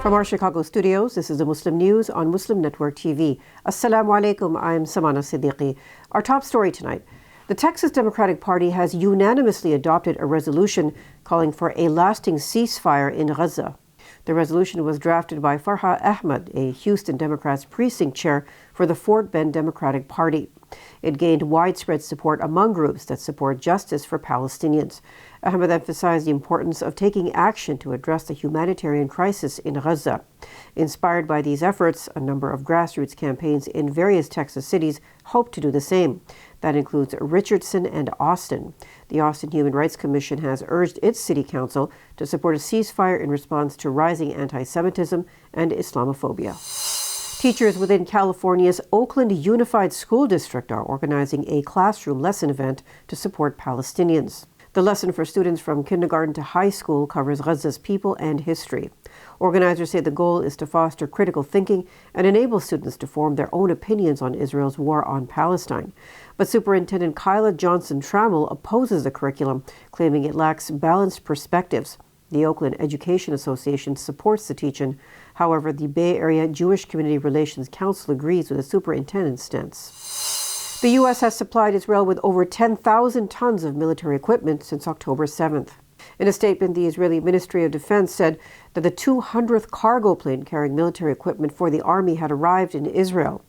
From our Chicago studios, this is the Muslim News on Muslim Network TV. Assalamu alaikum, I'm Samana Siddiqui. Our top story tonight. The Texas Democratic Party has unanimously adopted a resolution calling for a lasting ceasefire in Gaza. The resolution was drafted by Farha Ahmad, a Houston Democrats precinct chair for the Fort Bend Democratic Party. It gained widespread support among groups that support justice for Palestinians. Ahmad emphasized the importance of taking action to address the humanitarian crisis in Gaza. Inspired by these efforts, a number of grassroots campaigns in various Texas cities hope to do the same. That includes Richardson and Austin. The Austin Human Rights Commission has urged its city council to support a ceasefire in response to rising anti-Semitism and Islamophobia. Teachers within California's Oakland Unified School District are organizing a classroom lesson event to support Palestinians. The lesson for students from kindergarten to high school covers Gaza's people and history. Organizers say the goal is to foster critical thinking and enable students to form their own opinions on Israel's war on Palestine. But Superintendent Kyla Johnson-Trammell opposes the curriculum, claiming it lacks balanced perspectives. The Oakland Education Association supports the teaching. However, the Bay Area Jewish Community Relations Council agrees with the superintendent's stance. The U.S. has supplied Israel with over 10,000 tons of military equipment since October 7th. In a statement, the Israeli Ministry of Defense said that the 200th cargo plane carrying military equipment for the army had arrived in Israel.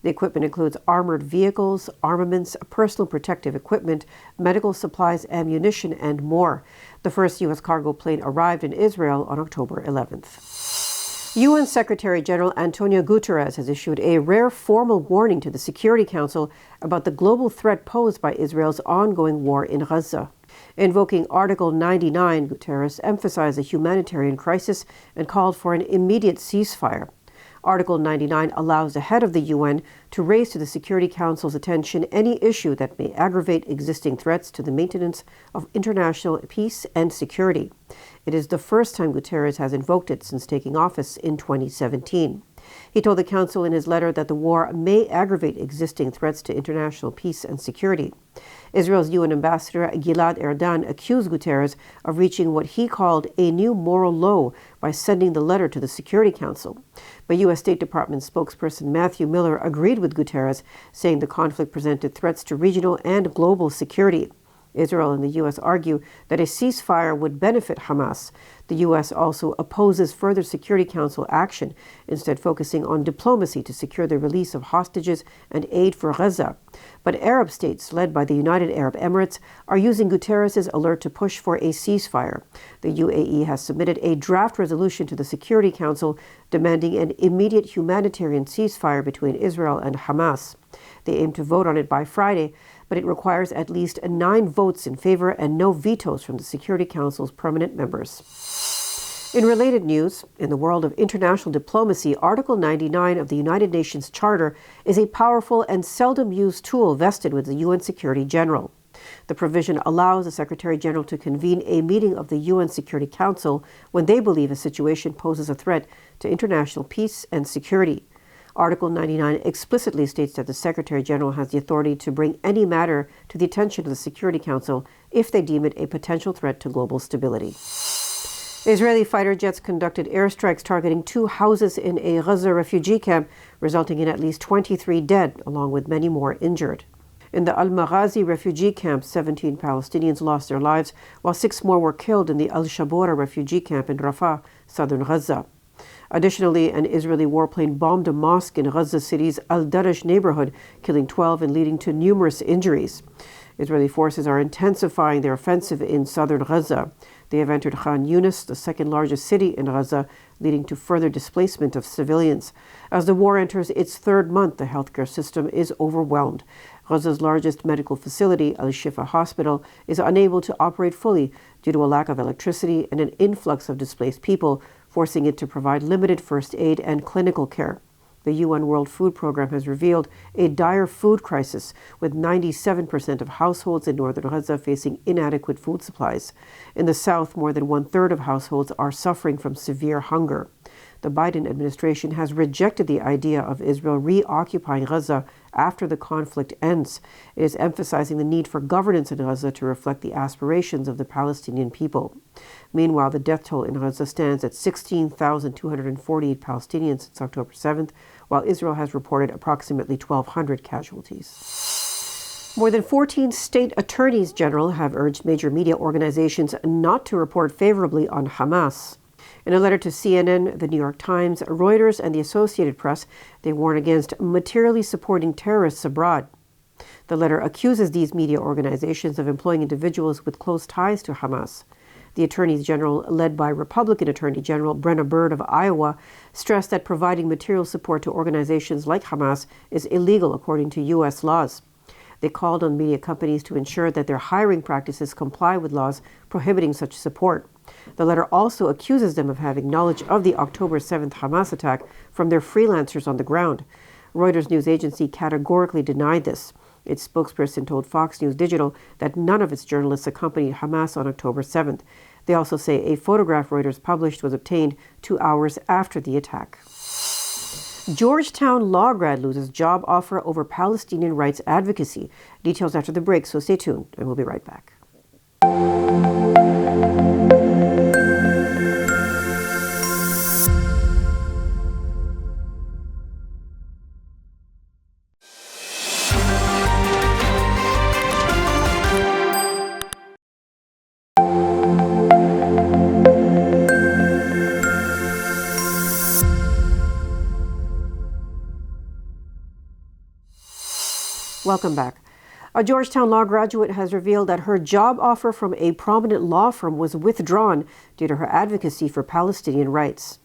The equipment includes armored vehicles, armaments, personal protective equipment, medical supplies, ammunition, and more. The first U.S. cargo plane arrived in Israel on October 11th. UN Secretary General Antonio Guterres has issued a rare formal warning to the Security Council about the global threat posed by Israel's ongoing war in Gaza. Invoking Article 99, Guterres emphasized the humanitarian crisis and called for an immediate ceasefire. Article 99 allows the head of the UN to raise to the Security Council's attention any issue that may aggravate existing threats to the maintenance of international peace and security. It is the first time Guterres has invoked it since taking office in 2017. He told the Council in his letter that the war may aggravate existing threats to international peace and security. Israel's UN ambassador Gilad Erdan accused Guterres of reaching what he called a new moral low by sending the letter to the Security Council. But U.S. State Department spokesperson Matthew Miller agreed with Guterres, saying the conflict presented threats to regional and global security. Israel and the U.S. argue that a ceasefire would benefit Hamas. The U.S. also opposes further Security Council action, instead focusing on diplomacy to secure the release of hostages and aid for Gaza. But Arab states, led by the United Arab Emirates, are using Guterres' alert to push for a ceasefire. The UAE has submitted a draft resolution to the Security Council demanding an immediate humanitarian ceasefire between Israel and Hamas. They aim to vote on it by Friday, but it requires at least 9 votes in favor and no vetoes from the Security Council's permanent members. In related news, in the world of international diplomacy, Article 99 of the United Nations Charter is a powerful and seldom used tool vested with the UN Secretary General. The provision allows the Secretary General to convene a meeting of the UN Security Council when they believe a situation poses a threat to international peace and security. Article 99 explicitly states that the Secretary General has the authority to bring any matter to the attention of the Security Council if they deem it a potential threat to global stability. Israeli fighter jets conducted airstrikes targeting 2 houses in a Gaza refugee camp, resulting in at least 23 dead, along with many more injured. In the Al-Maghazi refugee camp, 17 Palestinians lost their lives, while 6 more were killed in the Al-Shabora refugee camp in Rafah, southern Gaza. Additionally, an Israeli warplane bombed a mosque in Gaza City's Al-Darash neighborhood, killing 12 and leading to numerous injuries. Israeli forces are intensifying their offensive in southern Gaza. They have entered Khan Yunis, the second largest city in Gaza, leading to further displacement of civilians. As the war enters its 3rd month, the healthcare system is overwhelmed. Gaza's largest medical facility, Al-Shifa Hospital, is unable to operate fully due to a lack of electricity and an influx of displaced people, forcing it to provide limited first aid and clinical care. The UN World Food Programme has revealed a dire food crisis, with 97% of households in northern Gaza facing inadequate food supplies. In the south, more than 1/3 of households are suffering from severe hunger. The Biden administration has rejected the idea of Israel reoccupying Gaza after the conflict ends. It is emphasizing the need for governance in Gaza to reflect the aspirations of the Palestinian people. Meanwhile, the death toll in Gaza stands at 16,248 Palestinians since October 7th, while Israel has reported approximately 1,200 casualties. More than 14 state attorneys general have urged major media organizations not to report favorably on Hamas. In a letter to CNN, the New York Times, Reuters, and the Associated Press, they warn against materially supporting terrorists abroad. The letter accuses these media organizations of employing individuals with close ties to Hamas. The attorneys general, led by Republican Attorney General Brenna Byrd of Iowa, stressed that providing material support to organizations like Hamas is illegal according to U.S. laws. They called on media companies to ensure that their hiring practices comply with laws prohibiting such support. The letter also accuses them of having knowledge of the October 7th Hamas attack from their freelancers on the ground. Reuters news agency categorically denied this. Its spokesperson told Fox News Digital that none of its journalists accompanied Hamas on October 7th. They also say a photograph Reuters published was obtained 2 hours after the attack. Georgetown law grad loses job offer over Palestinian rights advocacy. Details after the break, so stay tuned, and we'll be right back. Welcome back. A Georgetown law graduate has revealed that her job offer from a prominent law firm was withdrawn due to her advocacy for Palestinian rights.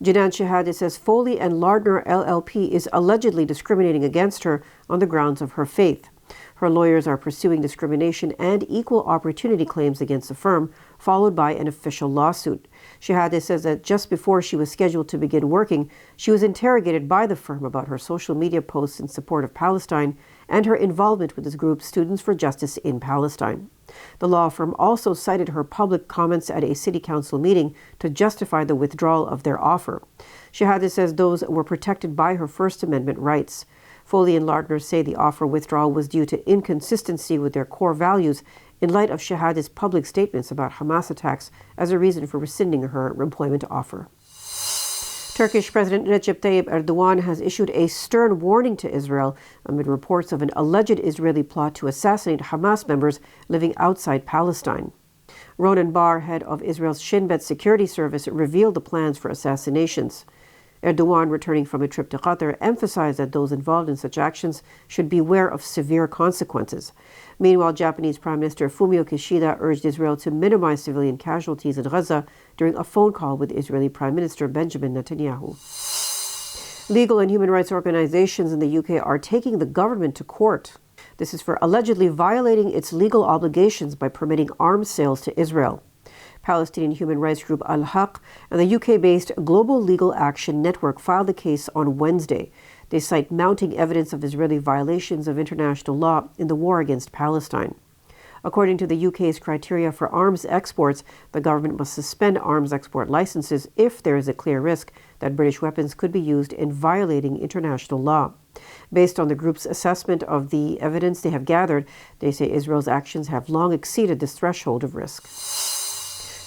Jinan says Foley and Lardner LLP is allegedly discriminating against her on the grounds of her faith. Her lawyers are pursuing discrimination and equal opportunity claims against the firm, followed by an official lawsuit. Shahade says that just before she was scheduled to begin working, she was interrogated by the firm about her social media posts in support of Palestine and her involvement with this group, Students for Justice in Palestine. The law firm also cited her public comments at a city council meeting to justify the withdrawal of their offer. Shahade says those were protected by her First Amendment rights. Foley and Lardner say the offer withdrawal was due to inconsistency with their core values in light of Shahade's public statements about Hamas attacks as a reason for rescinding her employment offer. Turkish President Recep Tayyip Erdogan has issued a stern warning to Israel amid reports of an alleged Israeli plot to assassinate Hamas members living outside Palestine. Ronan Bar, head of Israel's Shin Bet security service, revealed the plans for assassinations. Erdogan, returning from a trip to Qatar, emphasized that those involved in such actions should beware of severe consequences. Meanwhile, Japanese Prime Minister Fumio Kishida urged Israel to minimize civilian casualties in Gaza during a phone call with Israeli Prime Minister Benjamin Netanyahu. Legal and human rights organizations in the UK are taking the government to court. This is for allegedly violating its legal obligations by permitting arms sales to Israel. Palestinian human rights group Al-Haq and the UK-based Global Legal Action Network filed a case on Wednesday. They cite mounting evidence of Israeli violations of international law in the war against Palestine. According to the UK's criteria for arms exports, the government must suspend arms export licenses if there is a clear risk that British weapons could be used in violating international law. Based on the group's assessment of the evidence they have gathered, they say Israel's actions have long exceeded this threshold of risk.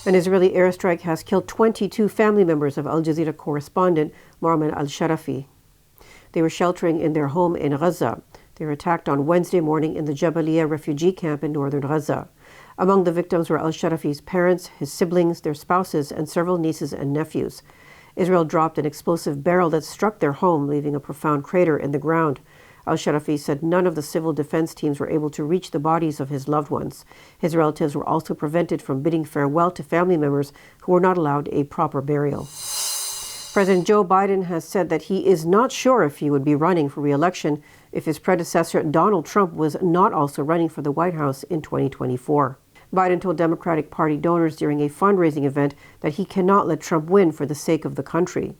An Israeli airstrike has killed 22 family members of Al Jazeera correspondent Marwan al-Sharafi. They were sheltering in their home in Gaza. They were attacked on Wednesday morning in the Jabalia refugee camp in northern Gaza. Among the victims were al-Sharafi's parents, his siblings, their spouses, and several nieces and nephews. Israel dropped an explosive barrel that struck their home, leaving a profound crater in the ground. Al-Sharafi said none of the civil defense teams were able to reach the bodies of his loved ones. His relatives were also prevented from bidding farewell to family members who were not allowed a proper burial. President Joe Biden has said that he is not sure if he would be running for re-election if his predecessor Donald Trump was not also running for the White House in 2024. Biden told Democratic Party donors during a fundraising event that he cannot let Trump win for the sake of the country.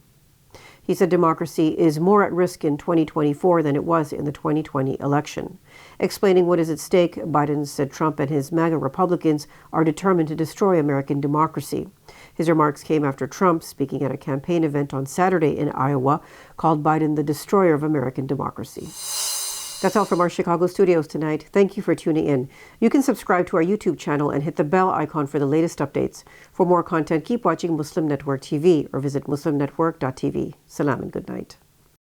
He said democracy is more at risk in 2024 than it was in the 2020 election. Explaining what is at stake, Biden said Trump and his MAGA Republicans are determined to destroy American democracy. His remarks came after Trump, speaking at a campaign event on Saturday in Iowa, called Biden the destroyer of American democracy. That's all from our Chicago studios tonight. Thank you for tuning in. You can subscribe to our YouTube channel and hit the bell icon for the latest updates. For more content, keep watching Muslim Network TV or visit muslimnetwork.tv. Salam and good night.